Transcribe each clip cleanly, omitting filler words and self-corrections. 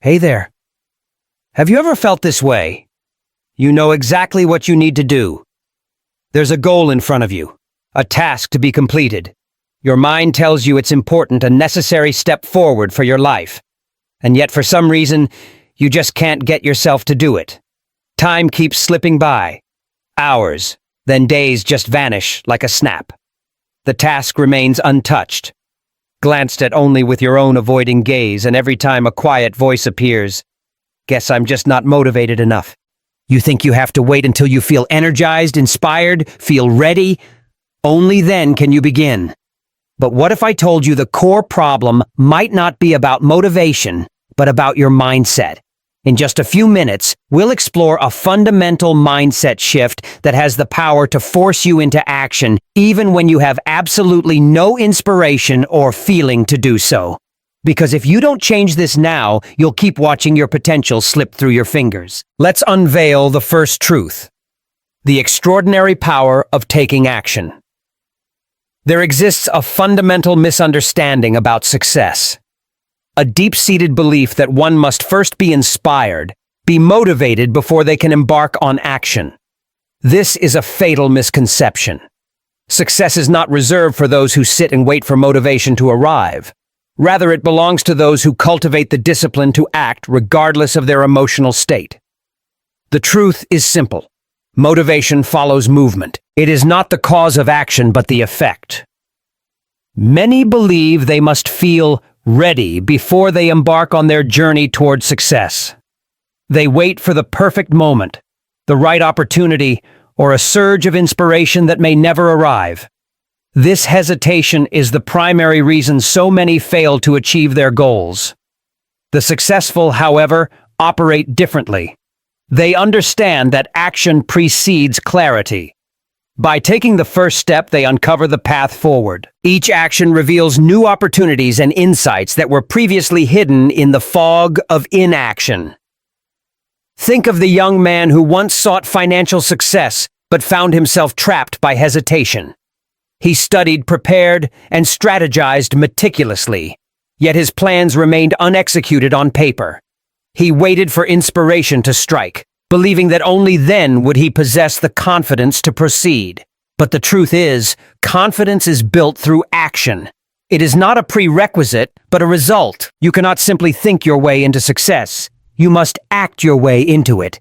Hey there. Have you ever felt this way? You know exactly what you need to do. There's a goal in front of you, a task to be completed. Your mind tells you it's important, a necessary step forward for your life. And yet for some reason, you just can't get yourself to do it. Time keeps slipping by. Hours, then days just vanish like a snap. The task remains untouched, glanced at only with your own avoiding gaze, and every time a quiet voice appears, "Guess I'm just not motivated enough." You think you have to wait until you feel energized, inspired, feel ready. Only then can you begin. But what if I told you the core problem might not be about motivation, but about your mindset? In just a few minutes, we'll explore a fundamental mindset shift that has the power to force you into action, even when you have absolutely no inspiration or feeling to do so. Because if you don't change this now, you'll keep watching your potential slip through your fingers. Let's unveil the first truth: the extraordinary power of taking action. There exists a fundamental misunderstanding about success. A deep-seated belief that one must first be inspired, be motivated before they can embark on action. This is a fatal misconception. Success is not reserved for those who sit and wait for motivation to arrive. Rather, it belongs to those who cultivate the discipline to act regardless of their emotional state. The truth is simple. Motivation follows movement. It is not the cause of action, but the effect. Many believe they must feel ready before they embark on their journey toward success. They wait for the perfect moment, the right opportunity, or a surge of inspiration that may never arrive. This hesitation is the primary reason so many fail to achieve their goals. The successful, however, operate differently. They understand that action precedes clarity. By taking the first step, they uncover the path forward. Each action reveals new opportunities and insights that were previously hidden in the fog of inaction. Think of the young man who once sought financial success, but found himself trapped by hesitation. He studied, prepared, and strategized meticulously, yet his plans remained unexecuted on paper. He waited for inspiration to strike, believing that only then would he possess the confidence to proceed. But the truth is, confidence is built through action. It is not a prerequisite, but a result. You cannot simply think your way into success. You must act your way into it.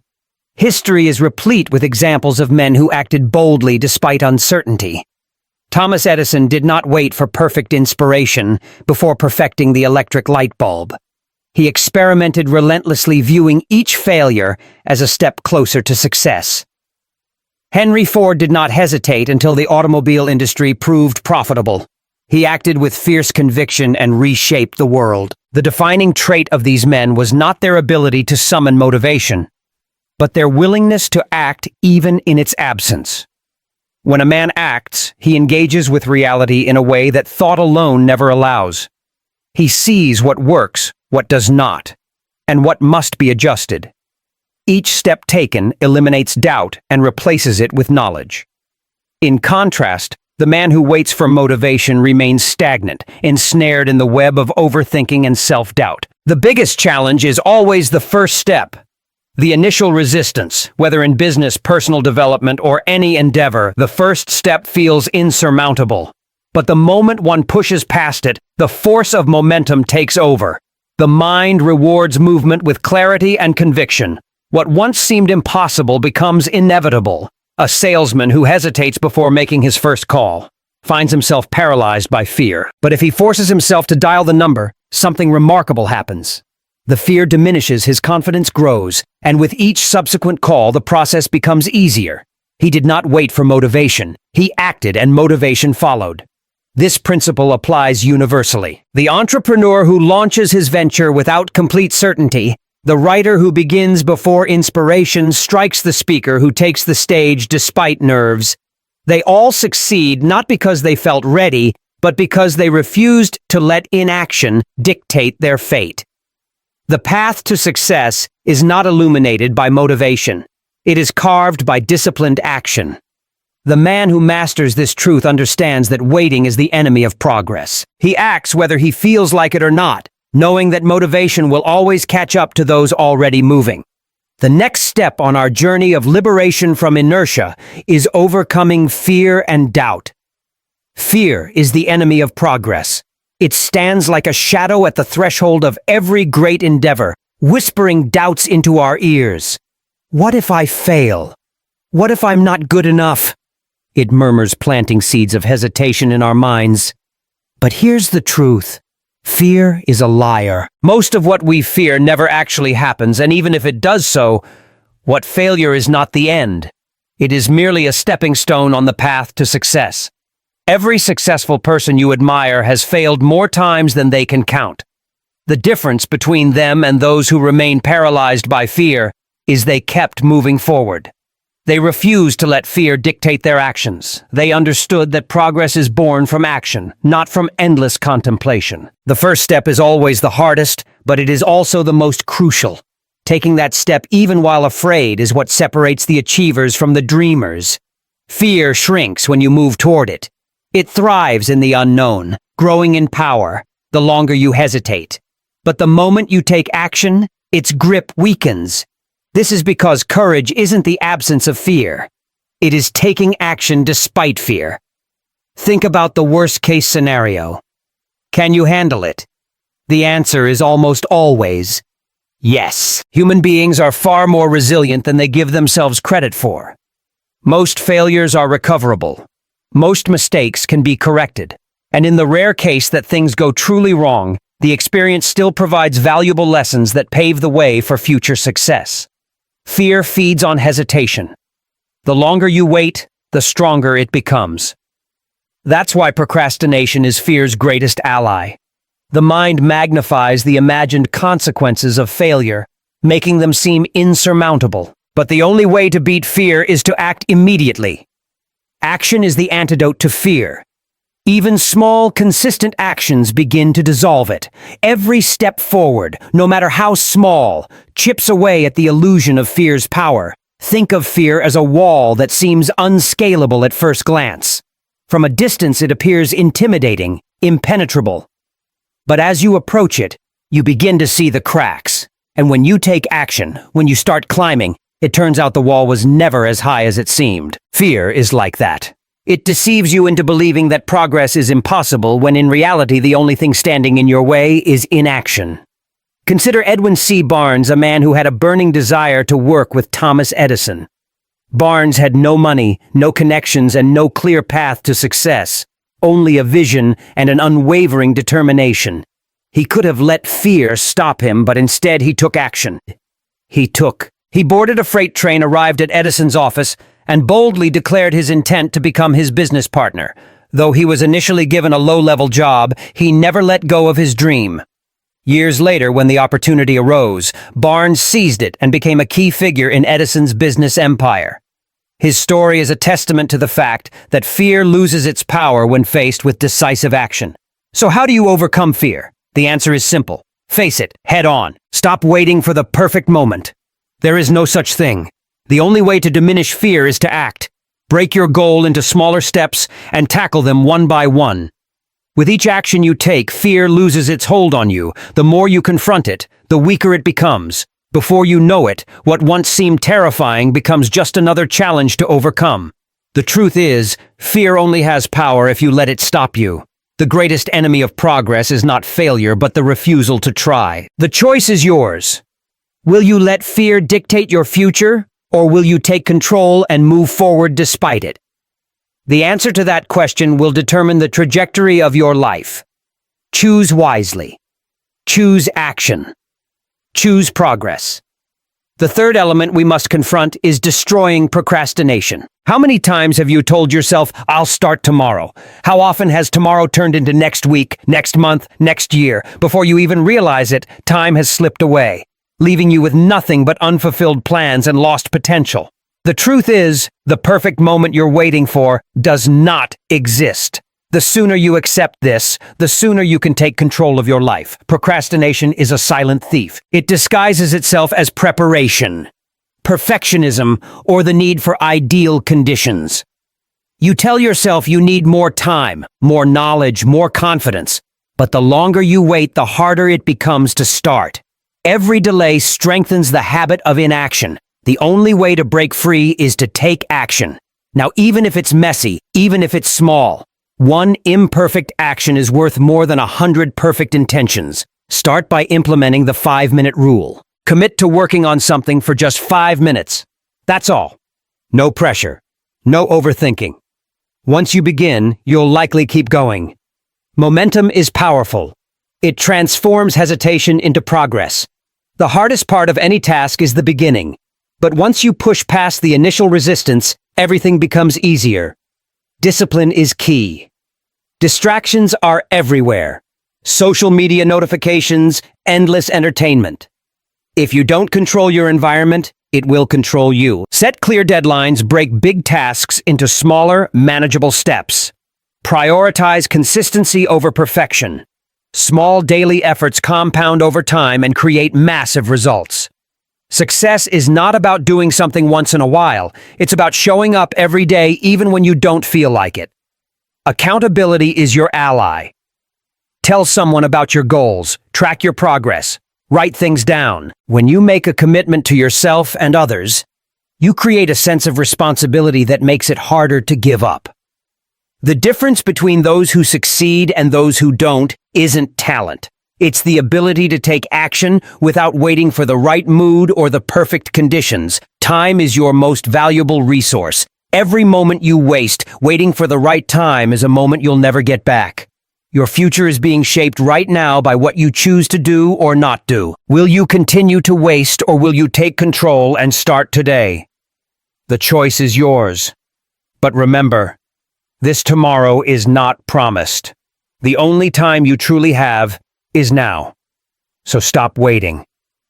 History is replete with examples of men who acted boldly despite uncertainty. Thomas Edison did not wait for perfect inspiration before perfecting the electric light bulb. He experimented relentlessly, viewing each failure as a step closer to success. Henry Ford did not hesitate until the automobile industry proved profitable. He acted with fierce conviction and reshaped the world. The defining trait of these men was not their ability to summon motivation, but their willingness to act even in its absence. When a man acts, he engages with reality in a way that thought alone never allows. He sees what works, what does not, and what must be adjusted. Each step taken eliminates doubt and replaces it with knowledge. In contrast, the man who waits for motivation remains stagnant, ensnared in the web of overthinking and self-doubt. The biggest challenge is always the first step. The initial resistance, whether in business, personal development, or any endeavor, the first step feels insurmountable. But the moment one pushes past it, the force of momentum takes over. The mind rewards movement with clarity and conviction. What once seemed impossible becomes inevitable. A salesman who hesitates before making his first call finds himself paralyzed by fear. But if he forces himself to dial the number, something remarkable happens. The fear diminishes, his confidence grows, and with each subsequent call, the process becomes easier. He did not wait for motivation. He acted, and motivation followed. This principle applies universally. The entrepreneur who launches his venture without complete certainty, the writer who begins before inspiration strikes the speaker who takes the stage despite nerves. They all succeed not because they felt ready, but because they refused to let inaction dictate their fate. The path to success is not illuminated by motivation. It is carved by disciplined action. The man who masters this truth understands that waiting is the enemy of progress. He acts whether he feels like it or not knowing that motivation will always catch up to those already moving. The next step on our journey of liberation from inertia is overcoming fear and doubt. Fear is the enemy of progress. It stands like a shadow at the threshold of every great endeavor, whispering doubts into our ears. What if I fail? What if I'm not good enough? It murmurs, planting seeds of hesitation in our minds. But here's the truth. Fear is a liar. Most of what we fear never actually happens, and even if it does so, what failure is not the end. It is merely a stepping stone on the path to success. Every successful person you admire has failed more times than they can count. The difference between them and those who remain paralyzed by fear is they kept moving forward. They refused to let fear dictate their actions. They understood that progress is born from action, not from endless contemplation. The first step is always the hardest, but it is also the most crucial. Taking that step even while afraid is what separates the achievers from the dreamers. Fear shrinks when you move toward it. It thrives in the unknown, growing in power, the longer you hesitate. But the moment you take action, its grip weakens. This is because courage isn't the absence of fear. It is taking action despite fear. Think about the worst-case scenario. Can you handle it? The answer is almost always yes. Human beings are far more resilient than they give themselves credit for. Most failures are recoverable. Most mistakes can be corrected. And in the rare case that things go truly wrong, the experience still provides valuable lessons that pave the way for future success. Fear feeds on hesitation. The longer you wait, the stronger it becomes. That's why procrastination is fear's greatest ally. The mind magnifies the imagined consequences of failure, making them seem insurmountable. But the only way to beat fear is to act immediately. Action is the antidote to fear. Even small, consistent actions begin to dissolve it. Every step forward, no matter how small, chips away at the illusion of fear's power. Think of fear as a wall that seems unscalable at first glance. From a distance, it appears intimidating, impenetrable. But as you approach it, you begin to see the cracks. And when you take action, when you start climbing, it turns out the wall was never as high as it seemed. Fear is like that. It deceives you into believing that progress is impossible when in reality the only thing standing in your way is inaction. Consider Edwin C. Barnes, a man who had a burning desire to work with Thomas Edison. Barnes had no money, no connections, and no clear path to success, only a vision and an unwavering determination. He could have let fear stop him, but instead he took action. He boarded a freight train, arrived at Edison's office, and boldly declared his intent to become his business partner. Though he was initially given a low-level job, he never let go of his dream. Years later, when the opportunity arose, Barnes seized it and became a key figure in Edison's business empire. His story is a testament to the fact that fear loses its power when faced with decisive action. So how do you overcome fear? The answer is simple. Face it, head on. Stop waiting for the perfect moment. There is no such thing. The only way to diminish fear is to act. Break your goal into smaller steps and tackle them one by one. With each action you take, fear loses its hold on you. The more you confront it, the weaker it becomes. Before you know it, what once seemed terrifying becomes just another challenge to overcome. The truth is, fear only has power if you let it stop you. The greatest enemy of progress is not failure, but the refusal to try. The choice is yours. Will you let fear dictate your future? Or will you take control and move forward despite it? The answer to that question will determine the trajectory of your life. Choose wisely. Choose action. Choose progress. The third element we must confront is destroying procrastination. How many times have you told yourself, "I'll start tomorrow"? How often has tomorrow turned into next week, next month, next year? Before you even realize it, time has slipped away, leaving you with nothing but unfulfilled plans and lost potential. The truth is, the perfect moment you're waiting for does not exist. The sooner you accept this, the sooner you can take control of your life. Procrastination is a silent thief. It disguises itself as preparation, perfectionism, or the need for ideal conditions. You tell yourself you need more time, more knowledge, more confidence. But the longer you wait, the harder it becomes to start. Every delay strengthens the habit of inaction. The only way to break free is to take action. Now, even if it's messy, even if it's small, one imperfect action is worth more than 100 perfect intentions. Start by implementing the 5-minute rule. Commit to working on something for just 5 minutes. That's all. No pressure. No overthinking. Once you begin, you'll likely keep going. Momentum is powerful. It transforms hesitation into progress. The hardest part of any task is the beginning. But once you push past the initial resistance, everything becomes easier. Discipline is key. Distractions are everywhere. Social media notifications, endless entertainment. If you don't control your environment, it will control you. Set clear deadlines, break big tasks into smaller, manageable steps. Prioritize consistency over perfection. Small daily efforts compound over time and create massive results. Success is not about doing something once in a while. It's about showing up every day even when you don't feel like it. Accountability is your ally. Tell someone about your goals, track your progress, write things down. When you make a commitment to yourself and others, you create a sense of responsibility that makes it harder to give up. The difference between those who succeed and those who don't isn't talent. It's the ability to take action without waiting for the right mood or the perfect conditions. Time is your most valuable resource. Every moment you waste waiting for the right time is a moment you'll never get back. Your future is being shaped right now by what you choose to do or not do. Will you continue to waste, or will you take control and start today? The choice is yours. But remember, this tomorrow is not promised. The only time you truly have is now. So stop waiting.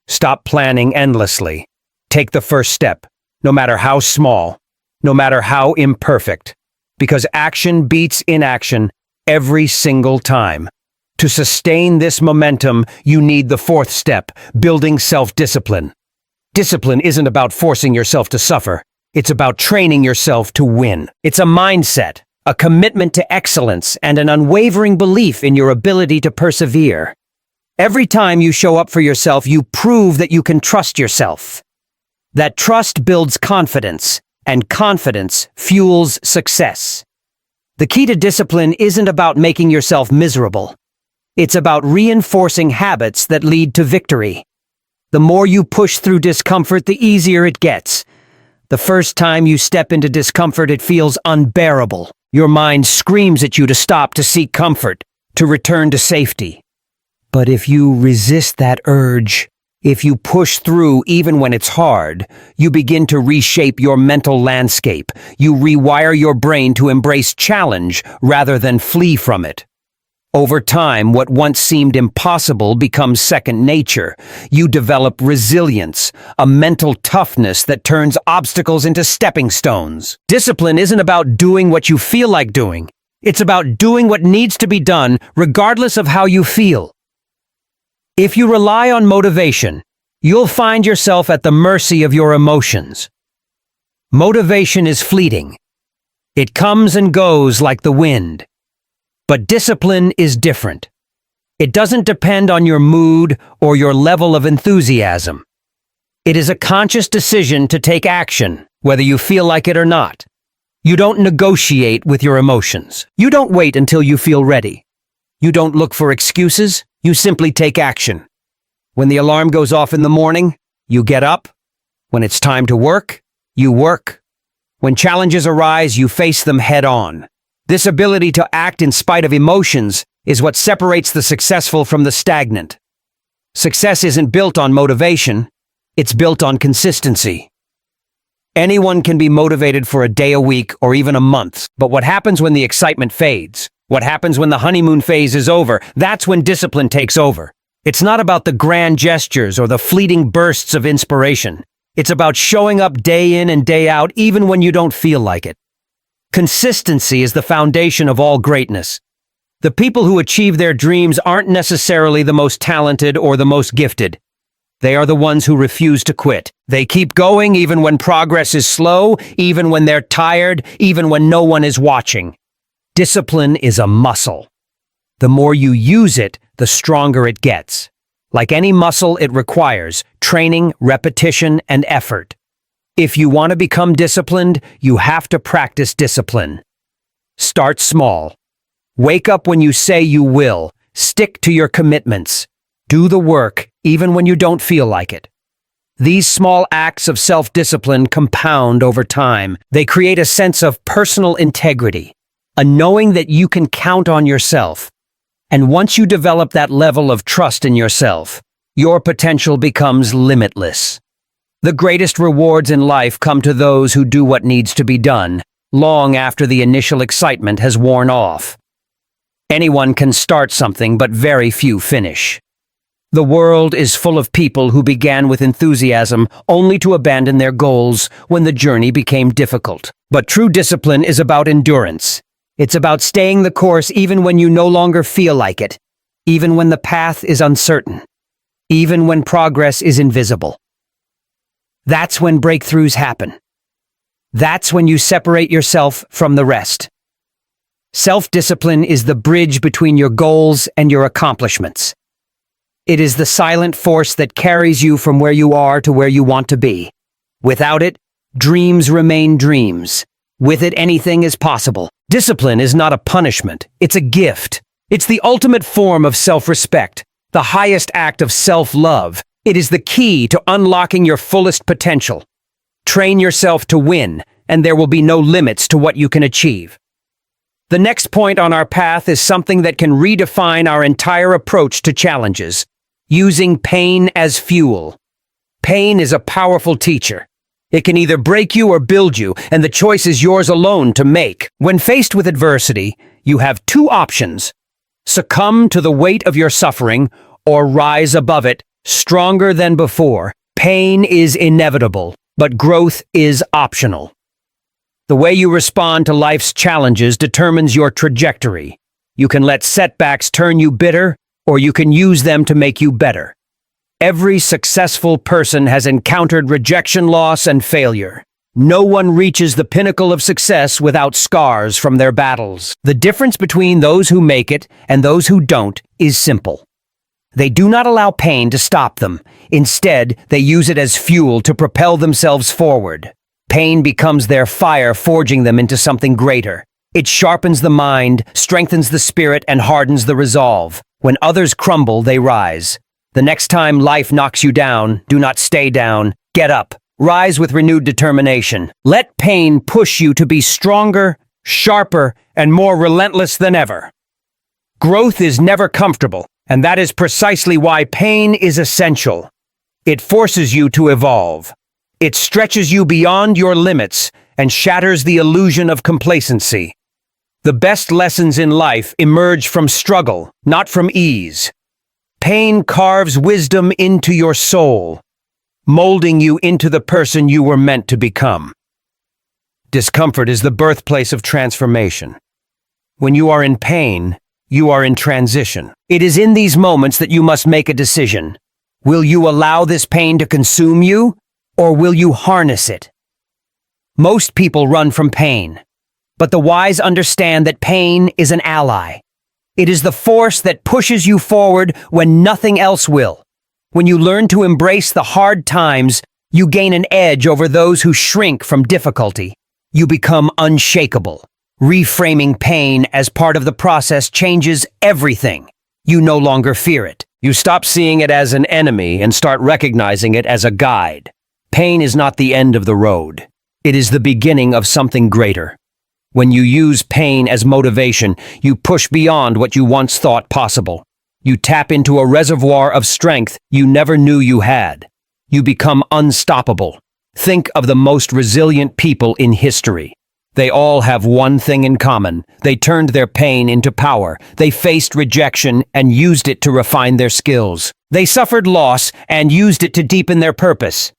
Stop planning endlessly. Take the first step, no matter how small, no matter how imperfect, because action beats inaction every single time. To sustain this momentum, you need the fourth step, building self-discipline. Discipline isn't about forcing yourself to suffer. It's about training yourself to win. It's a mindset, a commitment to excellence, and an unwavering belief in your ability to persevere. Every time you show up for yourself, you prove that you can trust yourself. That trust builds confidence, and confidence fuels success. The key to discipline isn't about making yourself miserable. It's about reinforcing habits that lead to victory. The more you push through discomfort, the easier it gets. The first time you step into discomfort, it feels unbearable. Your mind screams at you to stop, to seek comfort, to return to safety. But if you resist that urge, if you push through even when it's hard, you begin to reshape your mental landscape. You rewire your brain to embrace challenge rather than flee from it. Over time, what once seemed impossible becomes second nature. You develop resilience, a mental toughness that turns obstacles into stepping stones. Discipline isn't about doing what you feel like doing. It's about doing what needs to be done, regardless of how you feel. If you rely on motivation, you'll find yourself at the mercy of your emotions. Motivation is fleeting. It comes and goes like the wind. But discipline is different. It doesn't depend on your mood or your level of enthusiasm. It is a conscious decision to take action, whether you feel like it or not. You don't negotiate with your emotions. You don't wait until you feel ready. You don't look for excuses. You simply take action. When the alarm goes off in the morning, you get up. When it's time to work, you work. When challenges arise, you face them head on. This ability to act in spite of emotions is what separates the successful from the stagnant. Success isn't built on motivation, it's built on consistency. Anyone can be motivated for a day a week or even a month, but what happens when the excitement fades? What happens when the honeymoon phase is over? That's when discipline takes over. It's not about the grand gestures or the fleeting bursts of inspiration. It's about showing up day in and day out even when you don't feel like it. Consistency is the foundation of all greatness. The people who achieve their dreams aren't necessarily the most talented or the most gifted. They are the ones who refuse to quit. They keep going even when progress is slow, even when they're tired, even when no one is watching. Discipline is a muscle. The more you use it, the stronger it gets. Like any muscle, it requires training, repetition, and effort. If you want to become disciplined, you have to practice discipline. Start small. Wake up when you say you will. Stick to your commitments. Do the work, even when you don't feel like it. These small acts of self-discipline compound over time. They create a sense of personal integrity, a knowing that you can count on yourself. And once you develop that level of trust in yourself, your potential becomes limitless. The greatest rewards in life come to those who do what needs to be done, long after the initial excitement has worn off. Anyone can start something, but very few finish. The world is full of people who began with enthusiasm only to abandon their goals when the journey became difficult. But true discipline is about endurance. It's about staying the course even when you no longer feel like it, even when the path is uncertain, even when progress is invisible. That's when breakthroughs happen. That's when you separate yourself from the rest. Self-discipline is the bridge between your goals and your accomplishments. It is the silent force that carries you from where you are to where you want to be. Without it, dreams remain dreams. With it, anything is possible. Discipline is not a punishment, it's a gift. It's the ultimate form of self-respect, the highest act of self-love. It is the key to unlocking your fullest potential. Train yourself to win, and there will be no limits to what you can achieve. The next point on our path is something that can redefine our entire approach to challenges: using pain as fuel. Pain is a powerful teacher. It can either break you or build you, and the choice is yours alone to make. When faced with adversity, you have two options: succumb to the weight of your suffering or rise above it, stronger than before. Pain is inevitable, but growth is optional. The way you respond to life's challenges determines your trajectory. You can let setbacks turn you bitter, or you can use them to make you better. Every successful person has encountered rejection, loss, and failure. No one reaches the pinnacle of success without scars from their battles. The difference between those who make it and those who don't is simple. They do not allow pain to stop them. Instead, they use it as fuel to propel themselves forward. Pain becomes their fire, forging them into something greater. It sharpens the mind, strengthens the spirit, and hardens the resolve. When others crumble, they rise. The next time life knocks you down, do not stay down. Get up. Rise with renewed determination. Let pain push you to be stronger, sharper, and more relentless than ever. Growth is never comfortable, and that is precisely why pain is essential. It forces you to evolve. It stretches you beyond your limits and shatters the illusion of complacency. The best lessons in life emerge from struggle, not from ease. Pain carves wisdom into your soul, molding you into the person you were meant to become. Discomfort is the birthplace of transformation. When you are in pain, you are in transition. It is in these moments that you must make a decision. Will you allow this pain to consume you, or will you harness it? Most people run from pain, but the wise understand that pain is an ally. It is the force that pushes you forward when nothing else will. When you learn to embrace the hard times, you gain an edge over those who shrink from difficulty. You become unshakable. Reframing pain as part of the process changes everything. You no longer fear it. You stop seeing it as an enemy and start recognizing it as a guide. Pain is not the end of the road. It is the beginning of something greater. When you use pain as motivation, you push beyond what you once thought possible. You tap into a reservoir of strength you never knew you had. You become unstoppable. Think of the most resilient people in history. They all have one thing in common. They turned their pain into power. They faced rejection and used it to refine their skills. They suffered loss and used it to deepen their purpose.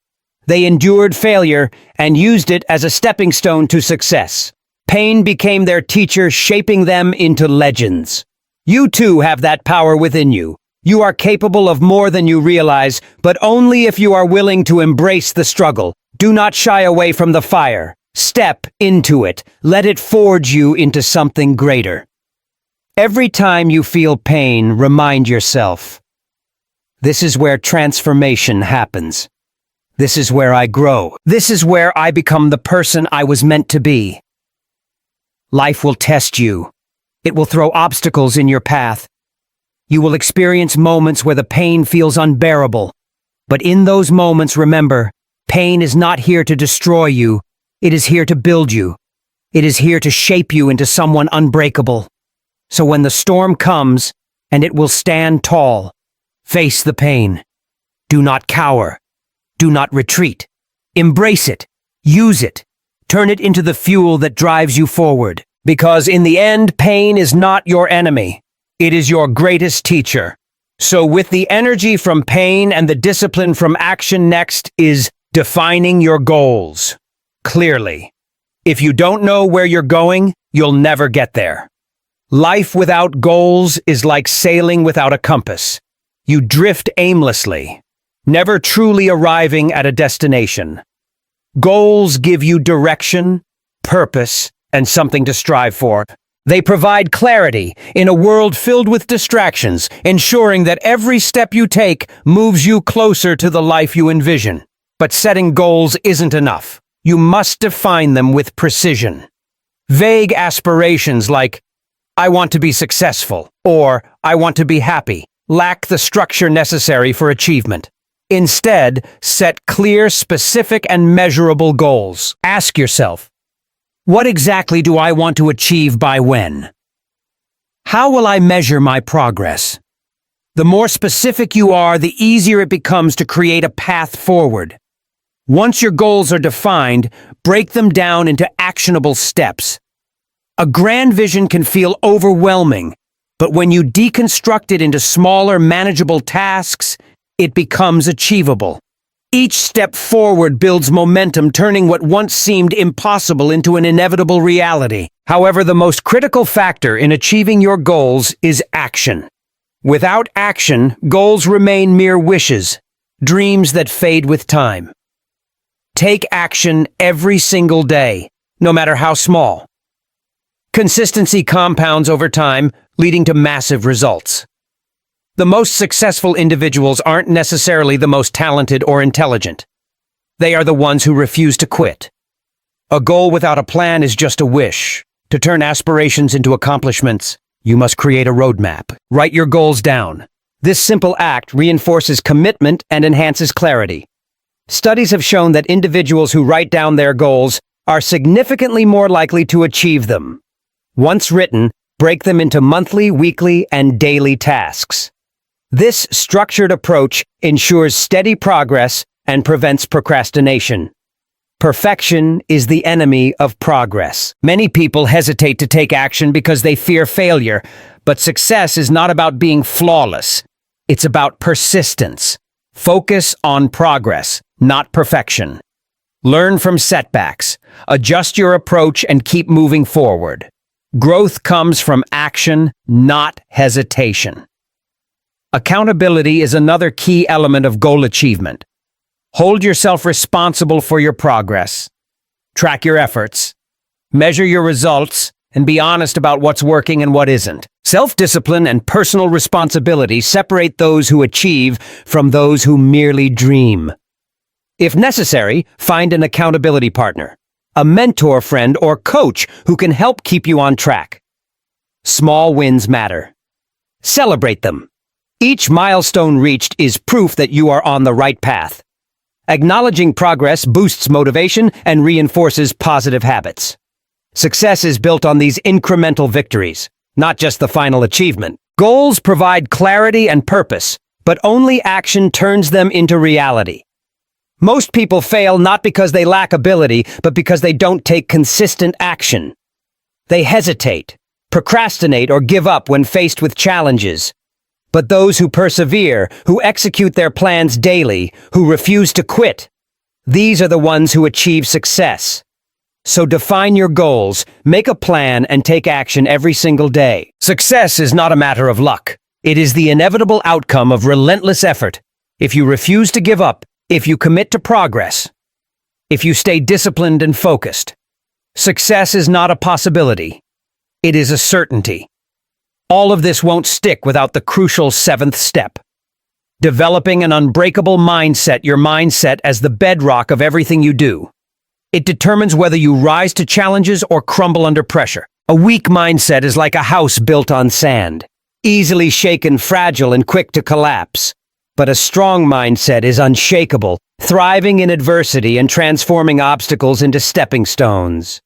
They endured failure and used it as a stepping stone to success. Pain became their teacher, shaping them into legends. You too have that power within you. You are capable of more than you realize, but only if you are willing to embrace the struggle. Do not shy away from the fire. Step into it. Let it forge you into something greater. Every time you feel pain, remind yourself, this is where transformation happens. This is where I grow. This is where I become the person I was meant to be. Life will test you. It will throw obstacles in your path. You will experience moments where the pain feels unbearable. But in those moments, remember, pain is not here to destroy you. It is here to build you. It is here to shape you into someone unbreakable. So when the storm comes, and it will stand tall, face the pain. Do not cower. Do not retreat. Embrace it. Use it. Turn it into the fuel that drives you forward. Because in the end, pain is not your enemy. It is your greatest teacher. So with the energy from pain and the discipline from action, next is defining your goals clearly. If you don't know where you're going, you'll never get there. Life without goals is like sailing without a compass. You drift aimlessly, never truly arriving at a destination. Goals give you direction, purpose, and something to strive for. They provide clarity in a world filled with distractions, ensuring that every step you take moves you closer to the life you envision. But setting goals isn't enough. You must define them with precision. Vague aspirations like, I want to be successful, or I want to be happy, lack the structure necessary for achievement. Instead, set clear, specific, and measurable goals. Ask yourself, what exactly do I want to achieve by when? How will I measure my progress? The more specific you are, the easier it becomes to create a path forward. Once your goals are defined, break them down into actionable steps. A grand vision can feel overwhelming, but when you deconstruct it into smaller, manageable tasks, it becomes achievable. Each step forward builds momentum, turning what once seemed impossible into an inevitable reality. However, the most critical factor in achieving your goals is action. Without action, goals remain mere wishes, dreams that fade with time. Take action every single day, no matter how small. Consistency compounds over time, leading to massive results. The most successful individuals aren't necessarily the most talented or intelligent. They are the ones who refuse to quit. A goal without a plan is just a wish. To turn aspirations into accomplishments, you must create a roadmap. Write your goals down. This simple act reinforces commitment and enhances clarity. Studies have shown that individuals who write down their goals are significantly more likely to achieve them. Once written, break them into monthly, weekly, and daily tasks. This structured approach ensures steady progress and prevents procrastination. Perfection is the enemy of progress. Many people hesitate to take action because they fear failure, but success is not about being flawless. It's about persistence. Focus on progress, not perfection. Learn from setbacks, adjust your approach, and keep moving forward. Growth comes from action, not hesitation. Accountability is another key element of goal achievement. Hold yourself responsible for your progress. Track your efforts. Measure your results, and be honest about what's working and what isn't. Self-discipline and personal responsibility separate those who achieve from those who merely dream. If necessary, find an accountability partner, a mentor friend or coach who can help keep you on track. Small wins matter. Celebrate them. Each milestone reached is proof that you are on the right path. Acknowledging progress boosts motivation and reinforces positive habits. Success is built on these incremental victories, not just the final achievement. Goals provide clarity and purpose, but only action turns them into reality. Most people fail not because they lack ability, but because they don't take consistent action. They hesitate, procrastinate, or give up when faced with challenges. But those who persevere, who execute their plans daily, who refuse to quit, these are the ones who achieve success. So define your goals, make a plan, and take action every single day. Success is not a matter of luck. It is the inevitable outcome of relentless effort. If you refuse to give up, if you commit to progress, if you stay disciplined and focused, success is not a possibility. It is a certainty. All of this won't stick without the crucial seventh step. Developing an unbreakable mindset, your mindset as the bedrock of everything you do. It determines whether you rise to challenges or crumble under pressure. A weak mindset is like a house built on sand, easily shaken, fragile, and quick to collapse. But a strong mindset is unshakable, thriving in adversity and transforming obstacles into stepping stones.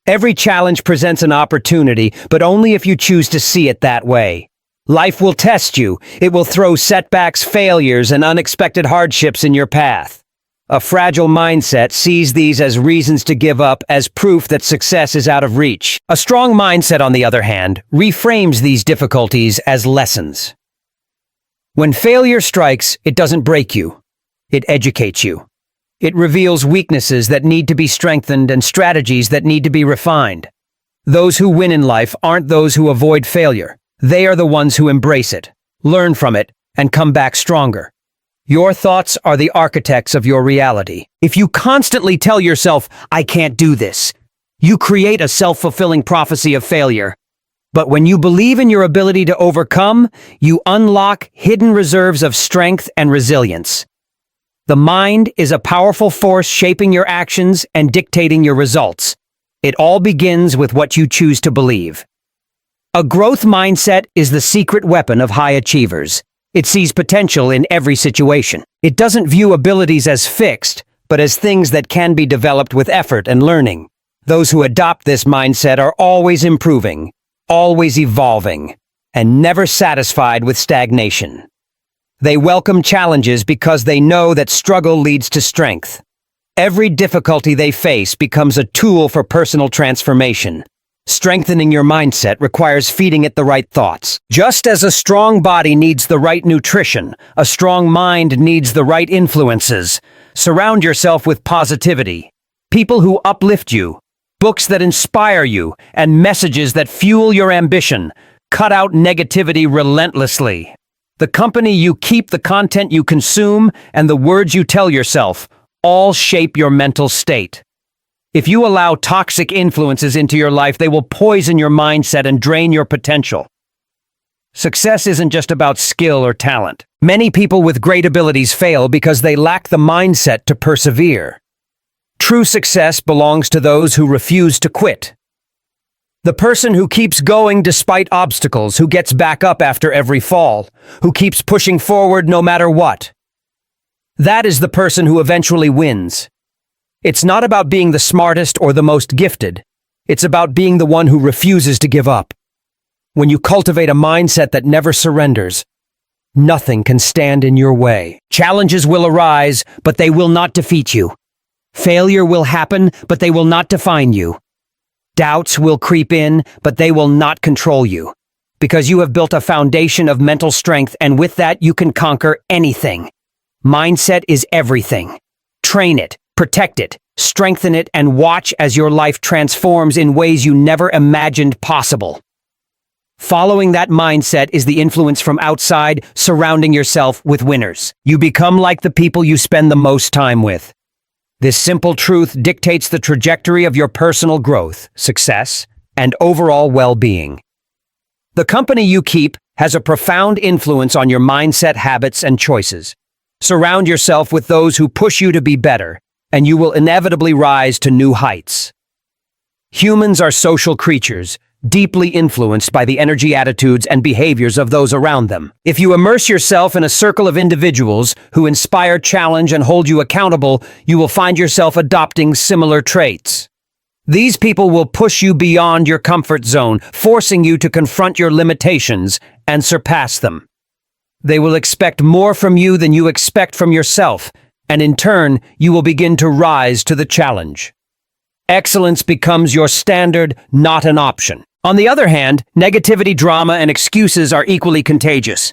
Every challenge presents an opportunity, but only if you choose to see it that way. Life will test you. It will throw setbacks, failures, and unexpected hardships in your path. A fragile mindset sees these as reasons to give up, as proof that success is out of reach. A strong mindset, on the other hand, reframes these difficulties as lessons. When failure strikes, it doesn't break you. It educates you. It reveals weaknesses that need to be strengthened and strategies that need to be refined. Those who win in life aren't those who avoid failure. They are the ones who embrace it, learn from it, and come back stronger. Your thoughts are the architects of your reality. If you constantly tell yourself, "I can't do this," you create a self-fulfilling prophecy of failure. But when you believe in your ability to overcome, you unlock hidden reserves of strength and resilience. The mind is a powerful force shaping your actions and dictating your results. It all begins with what you choose to believe. A growth mindset is the secret weapon of high achievers. It sees potential in every situation. It doesn't view abilities as fixed, but as things that can be developed with effort and learning. Those who adopt this mindset are always improving, always evolving, and never satisfied with stagnation. They welcome challenges because they know that struggle leads to strength. Every difficulty they face becomes a tool for personal transformation. Strengthening your mindset requires feeding it the right thoughts. Just as a strong body needs the right nutrition, a strong mind needs the right influences. Surround yourself with positivity, people who uplift you, books that inspire you, and messages that fuel your ambition. Cut out negativity relentlessly. The company you keep, the content you consume, and the words you tell yourself all shape your mental state. If you allow toxic influences into your life, they will poison your mindset and drain your potential. Success isn't just about skill or talent. Many people with great abilities fail because they lack the mindset to persevere. True success belongs to those who refuse to quit. The person who keeps going despite obstacles, who gets back up after every fall, who keeps pushing forward no matter what. That is the person who eventually wins. It's not about being the smartest or the most gifted. It's about being the one who refuses to give up. When you cultivate a mindset that never surrenders, nothing can stand in your way. Challenges will arise, but they will not defeat you. Failure will happen, but they will not define you. Doubts will creep in, but they will not control you. Because you have built a foundation of mental strength, and with that you can conquer anything. Mindset is everything. Train it. Protect it, strengthen it, and watch as your life transforms in ways you never imagined possible. Following that mindset is the influence from outside, surrounding yourself with winners. You become like the people you spend the most time with. This simple truth dictates the trajectory of your personal growth, success, and overall well-being. The company you keep has a profound influence on your mindset, habits, and choices. Surround yourself with those who push you to be better, and you will inevitably rise to new heights. Humans are social creatures, deeply influenced by the energy, attitudes, and behaviors of those around them. If you immerse yourself in a circle of individuals who inspire, challenge, and hold you accountable, you will find yourself adopting similar traits. These people will push you beyond your comfort zone, forcing you to confront your limitations and surpass them. They will expect more from you than you expect from yourself, and in turn, you will begin to rise to the challenge. Excellence becomes your standard, not an option. On the other hand, negativity, drama, and excuses are equally contagious.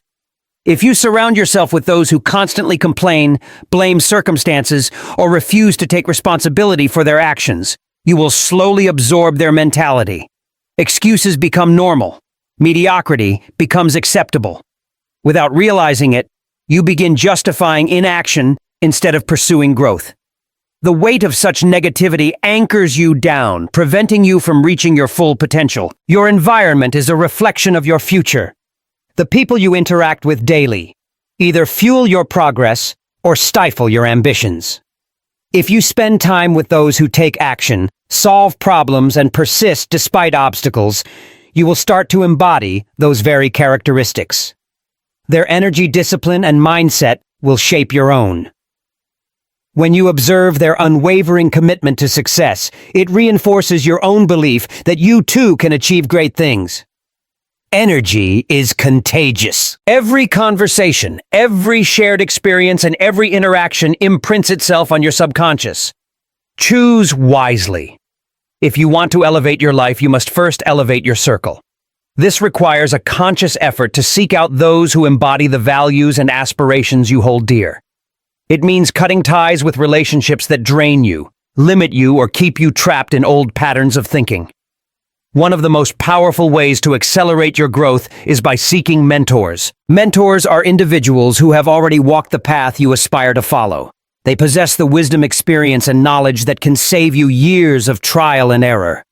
If you surround yourself with those who constantly complain, blame circumstances, or refuse to take responsibility for their actions, you will slowly absorb their mentality. Excuses become normal. Mediocrity becomes acceptable. Without realizing it, you begin justifying inaction instead of pursuing growth. The weight of such negativity anchors you down, preventing you from reaching your full potential. Your environment is a reflection of your future. The people you interact with daily either fuel your progress or stifle your ambitions. If you spend time with those who take action, solve problems, and persist despite obstacles, you will start to embody those very characteristics. Their energy, discipline, and mindset will shape your own. When you observe their unwavering commitment to success, it reinforces your own belief that you too can achieve great things. Energy is contagious. Every conversation, every shared experience, and every interaction imprints itself on your subconscious. Choose wisely. If you want to elevate your life, you must first elevate your circle. This requires a conscious effort to seek out those who embody the values and aspirations you hold dear. It means cutting ties with relationships that drain you, limit you, or keep you trapped in old patterns of thinking. One of the most powerful ways to accelerate your growth is by seeking mentors. Mentors are individuals who have already walked the path you aspire to follow. They possess the wisdom, experience, and knowledge that can save you years of trial and error.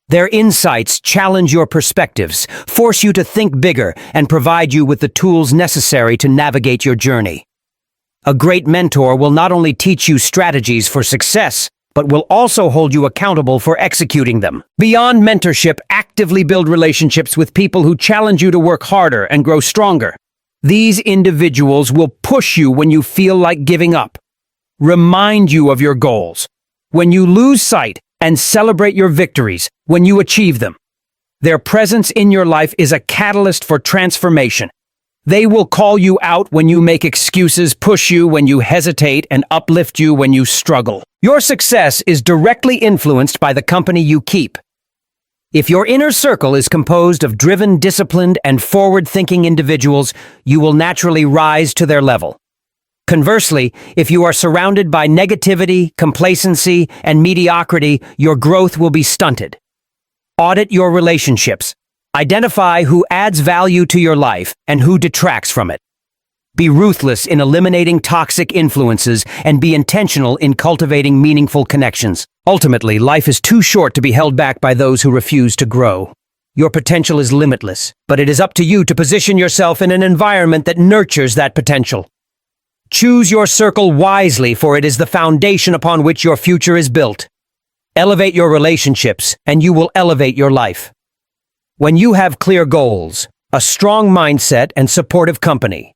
Their insights challenge your perspectives, force you to think bigger, and provide you with the tools necessary to navigate your journey. A great mentor will not only teach you strategies for success, but will also hold you accountable for executing them. Beyond mentorship, actively build relationships with people who challenge you to work harder and grow stronger. These individuals will push you when you feel like giving up, remind you of your goals, when you lose sight, and celebrate your victories when you achieve them. Their presence in your life is a catalyst for transformation. They will call you out when you make excuses, push you when you hesitate, and uplift you when you struggle. Your success is directly influenced by the company you keep. If your inner circle is composed of driven, disciplined, and forward-thinking individuals, you will naturally rise to their level. Conversely, if you are surrounded by negativity, complacency, and mediocrity, your growth will be stunted. Audit your relationships. Identify who adds value to your life and who detracts from it. Be ruthless in eliminating toxic influences and be intentional in cultivating meaningful connections. Ultimately, life is too short to be held back by those who refuse to grow. Your potential is limitless, but it is up to you to position yourself in an environment that nurtures that potential. Choose your circle wisely, for it is the foundation upon which your future is built. Elevate your relationships, and you will elevate your life. When you have clear goals, a strong mindset, and supportive company,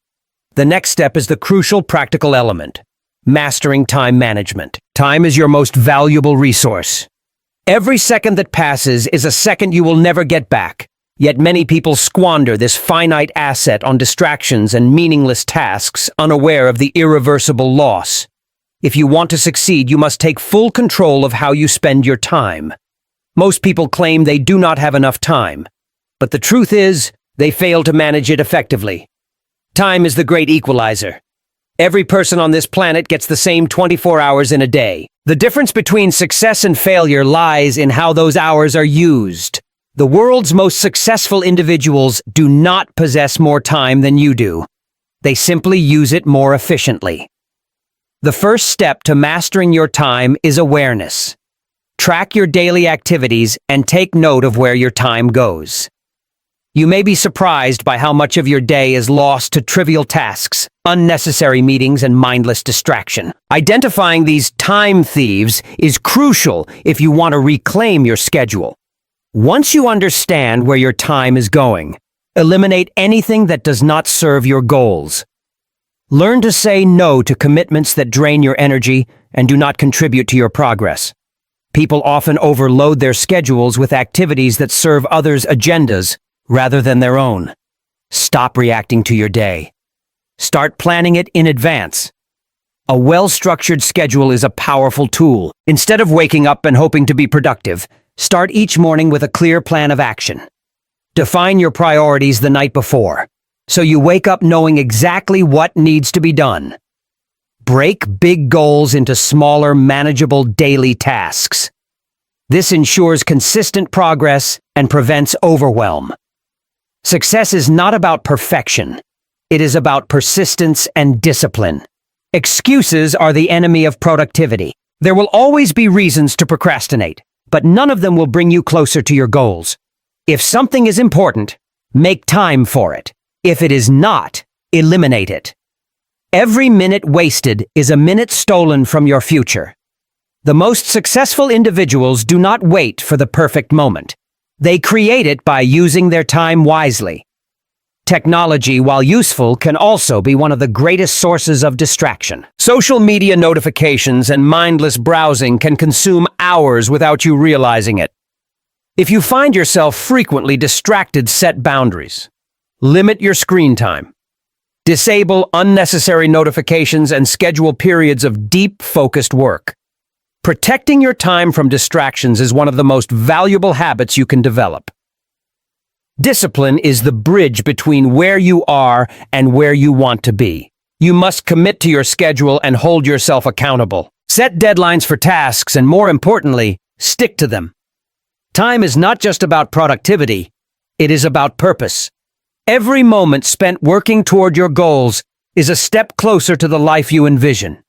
the next step is the crucial practical element: mastering time management. Time is your most valuable resource. Every second that passes is a second you will never get back. Yet many people squander this finite asset on distractions and meaningless tasks, unaware of the irreversible loss. If you want to succeed, you must take full control of how you spend your time. Most people claim they do not have enough time, but the truth is, they fail to manage it effectively. Time is the great equalizer. Every person on this planet gets the same 24 hours in a day. The difference between success and failure lies in how those hours are used. The world's most successful individuals do not possess more time than you do. They simply use it more efficiently. The first step to mastering your time is awareness. Track your daily activities and take note of where your time goes. You may be surprised by how much of your day is lost to trivial tasks, unnecessary meetings, and mindless distraction. Identifying these time thieves is crucial if you want to reclaim your schedule. Once you understand where your time is going, eliminate anything that does not serve your goals. Learn to say no to commitments that drain your energy and do not contribute to your progress. People often overload their schedules with activities that serve others' agendas rather than their own. Stop reacting to your day. Start planning it in advance. A well-structured schedule is a powerful tool. Instead of waking up and hoping to be productive, start each morning with a clear plan of action. Define your priorities the night before, so you wake up knowing exactly what needs to be done. Break big goals into smaller, manageable daily tasks. This ensures consistent progress and prevents overwhelm. Success is not about perfection. It is about persistence and discipline. Excuses are the enemy of productivity. There will always be reasons to procrastinate, but none of them will bring you closer to your goals. If something is important, make time for it. If it is not, eliminate it. Every minute wasted is a minute stolen from your future. The most successful individuals do not wait for the perfect moment. They create it by using their time wisely. Technology, while useful, can also be one of the greatest sources of distraction. Social media notifications and mindless browsing can consume hours without you realizing it. If you find yourself frequently distracted, set boundaries. Limit your screen time. Disable unnecessary notifications and schedule periods of deep, focused work. Protecting your time from distractions is one of the most valuable habits you can develop. Discipline is the bridge between where you are and where you want to be. You must commit to your schedule and hold yourself accountable. Set deadlines for tasks and, more importantly, stick to them. Time is not just about productivity, it is about purpose. Every moment spent working toward your goals is a step closer to the life you envision.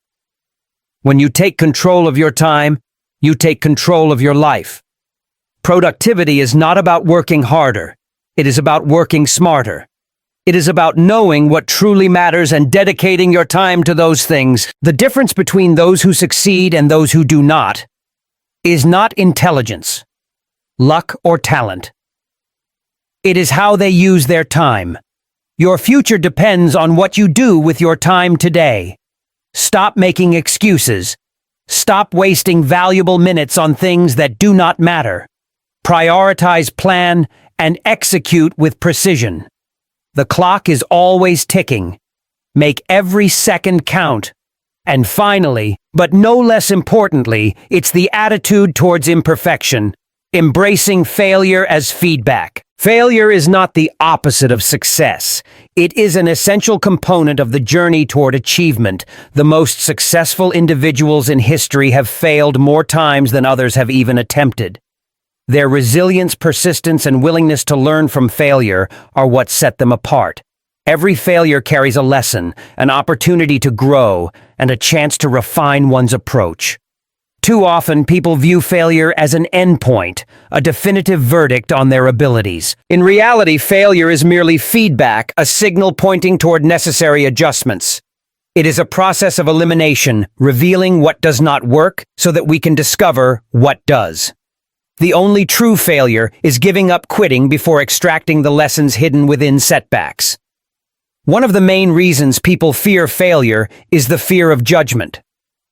When you take control of your time, you take control of your life. Productivity is not about working harder. It is about working smarter. It is about knowing what truly matters and dedicating your time to those things. The difference between those who succeed and those who do not is not intelligence, luck, or talent. It is how they use their time. Your future depends on what you do with your time today. Stop making excuses. Stop wasting valuable minutes on things that do not matter. Prioritize, plan, and execute with precision. The clock is always ticking. Make every second count. And finally, but no less importantly, it's the attitude towards imperfection, embracing failure as feedback. Failure is not the opposite of success. It is an essential component of the journey toward achievement. The most successful individuals in history have failed more times than others have even attempted. Their resilience, persistence, and willingness to learn from failure are what set them apart. Every failure carries a lesson, an opportunity to grow, and a chance to refine one's approach. Too often, people view failure as an endpoint, a definitive verdict on their abilities. In reality, failure is merely feedback, a signal pointing toward necessary adjustments. It is a process of elimination, revealing what does not work so that we can discover what does. The only true failure is giving up, quitting before extracting the lessons hidden within setbacks. One of the main reasons people fear failure is the fear of judgment.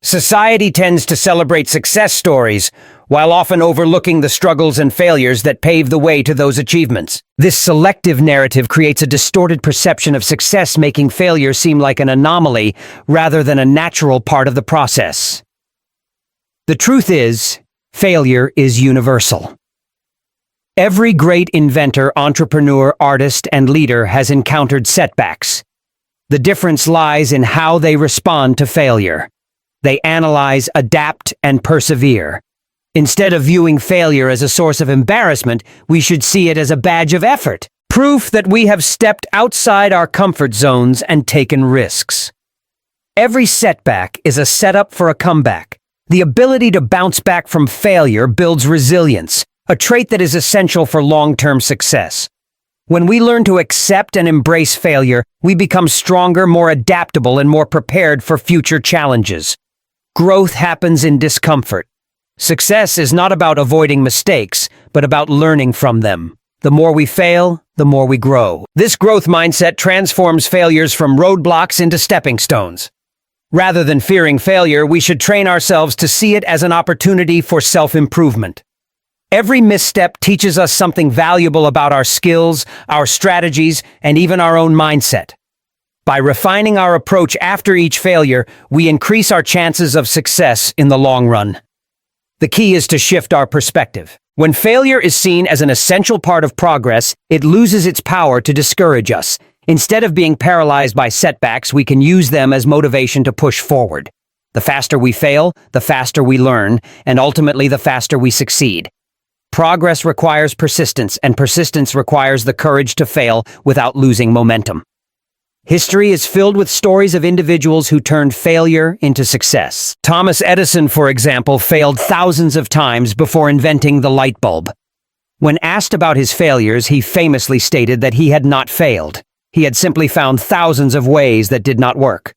Society tends to celebrate success stories, while often overlooking the struggles and failures that pave the way to those achievements. This selective narrative creates a distorted perception of success, making failure seem like an anomaly rather than a natural part of the process. The truth is, failure is universal. Every great inventor, entrepreneur, artist, and leader has encountered setbacks. The difference lies in how they respond to failure. They analyze, adapt, and persevere. Instead of viewing failure as a source of embarrassment, we should see it as a badge of effort, proof that we have stepped outside our comfort zones and taken risks. Every setback is a setup for a comeback. The ability to bounce back from failure builds resilience, a trait that is essential for long-term success. When we learn to accept and embrace failure, we become stronger, more adaptable, and more prepared for future challenges. Growth happens in discomfort. Success is not about avoiding mistakes, but about learning from them. The more we fail, the more we grow. This growth mindset transforms failures from roadblocks into stepping stones. Rather than fearing failure, we should train ourselves to see it as an opportunity for self-improvement. Every misstep teaches us something valuable about our skills, our strategies, and even our own mindset. By refining our approach after each failure, we increase our chances of success in the long run. The key is to shift our perspective. When failure is seen as an essential part of progress, it loses its power to discourage us. Instead of being paralyzed by setbacks, we can use them as motivation to push forward. The faster we fail, the faster we learn, and ultimately the faster we succeed. Progress requires persistence, and persistence requires the courage to fail without losing momentum. History is filled with stories of individuals who turned failure into success. Thomas Edison, for example, failed thousands of times before inventing the light bulb. When asked about his failures, he famously stated that he had not failed. He had simply found thousands of ways that did not work.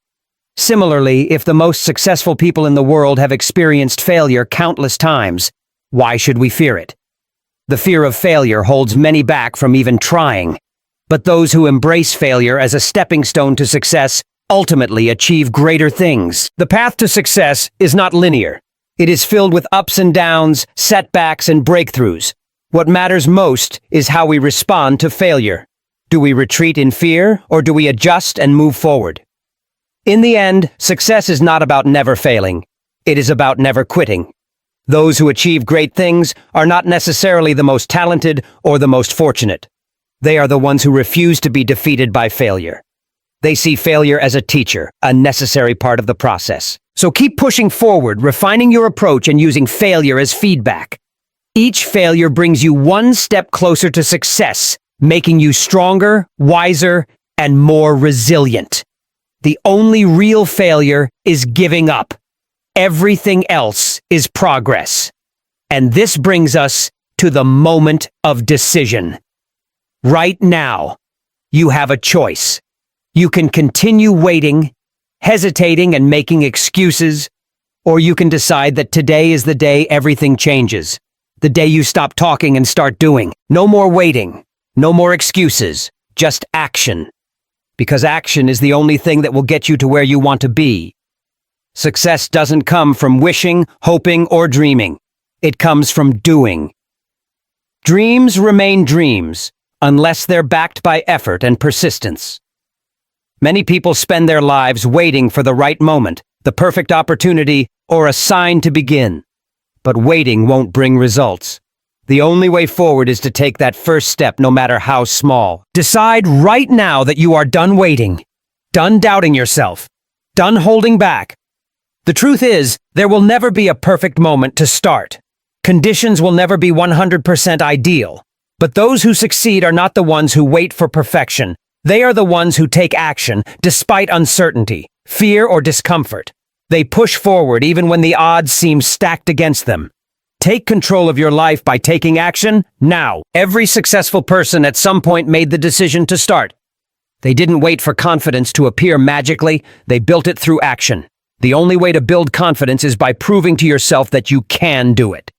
Similarly, if the most successful people in the world have experienced failure countless times, why should we fear it? The fear of failure holds many back from even trying. But those who embrace failure as a stepping stone to success ultimately achieve greater things. The path to success is not linear. It is filled with ups and downs, setbacks, and breakthroughs. What matters most is how we respond to failure. Do we retreat in fear, or do we adjust and move forward? In the end, success is not about never failing. It is about never quitting. Those who achieve great things are not necessarily the most talented or the most fortunate. They are the ones who refuse to be defeated by failure. They see failure as a teacher, a necessary part of the process. So keep pushing forward, refining your approach and using failure as feedback. Each failure brings you one step closer to success, making you stronger, wiser, and more resilient. The only real failure is giving up. Everything else is progress. And this brings us to the moment of decision. Right now, you have a choice. You can continue waiting, hesitating and making excuses, or you can decide that today is the day everything changes. The day you stop talking and start doing. No more waiting, no more excuses, just action. Because action is the only thing that will get you to where you want to be. Success doesn't come from wishing, hoping, or dreaming. It comes from doing. Dreams remain dreams, unless they're backed by effort and persistence. Many people spend their lives waiting for the right moment, the perfect opportunity, or a sign to begin. But waiting won't bring results. The only way forward is to take that first step, no matter how small. Decide right now that you are done waiting, done doubting yourself, done holding back. The truth is, there will never be a perfect moment to start. Conditions will never be 100% ideal. But those who succeed are not the ones who wait for perfection. They are the ones who take action, despite uncertainty, fear, or discomfort. They push forward even when the odds seem stacked against them. Take control of your life by taking action now. Every successful person at some point made the decision to start. They didn't wait for confidence to appear magically, they built it through action. The only way to build confidence is by proving to yourself that you can do it.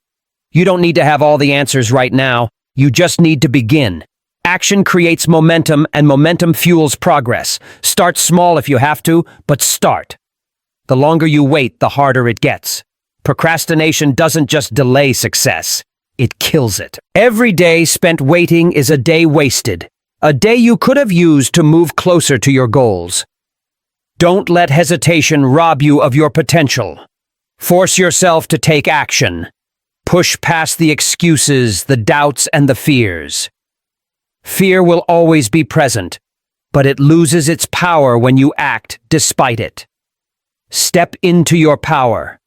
You don't need to have all the answers right now. You just need to begin. Action creates momentum, and momentum fuels progress. Start small if you have to, but start. The longer you wait, the harder it gets. Procrastination doesn't just delay success, it kills it. Every day spent waiting is a day wasted. A day you could have used to move closer to your goals. Don't let hesitation rob you of your potential. Force yourself to take action. Push past the excuses, the doubts, and the fears. Fear will always be present, but it loses its power when you act despite it. Step into your power.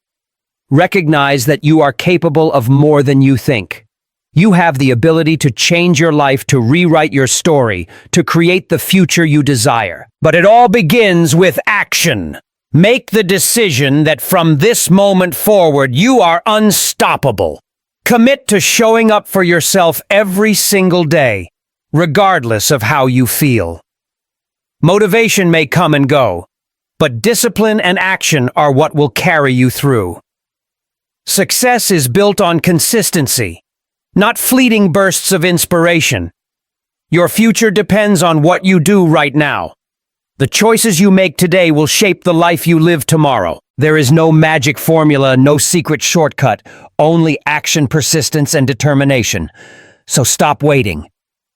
Recognize that you are capable of more than you think. You have the ability to change your life, to rewrite your story, to create the future you desire. But it all begins with action. Make the decision that from this moment forward, you are unstoppable. Commit to showing up for yourself every single day, regardless of how you feel. Motivation may come and go, but discipline and action are what will carry you through. Success is built on consistency, not fleeting bursts of inspiration. Your future depends on what you do right now. The choices you make today will shape the life you live tomorrow. There is no magic formula, no secret shortcut, only action, persistence, and determination. So stop waiting.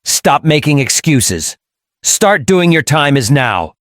Stop making excuses. Start doing. Your time is now.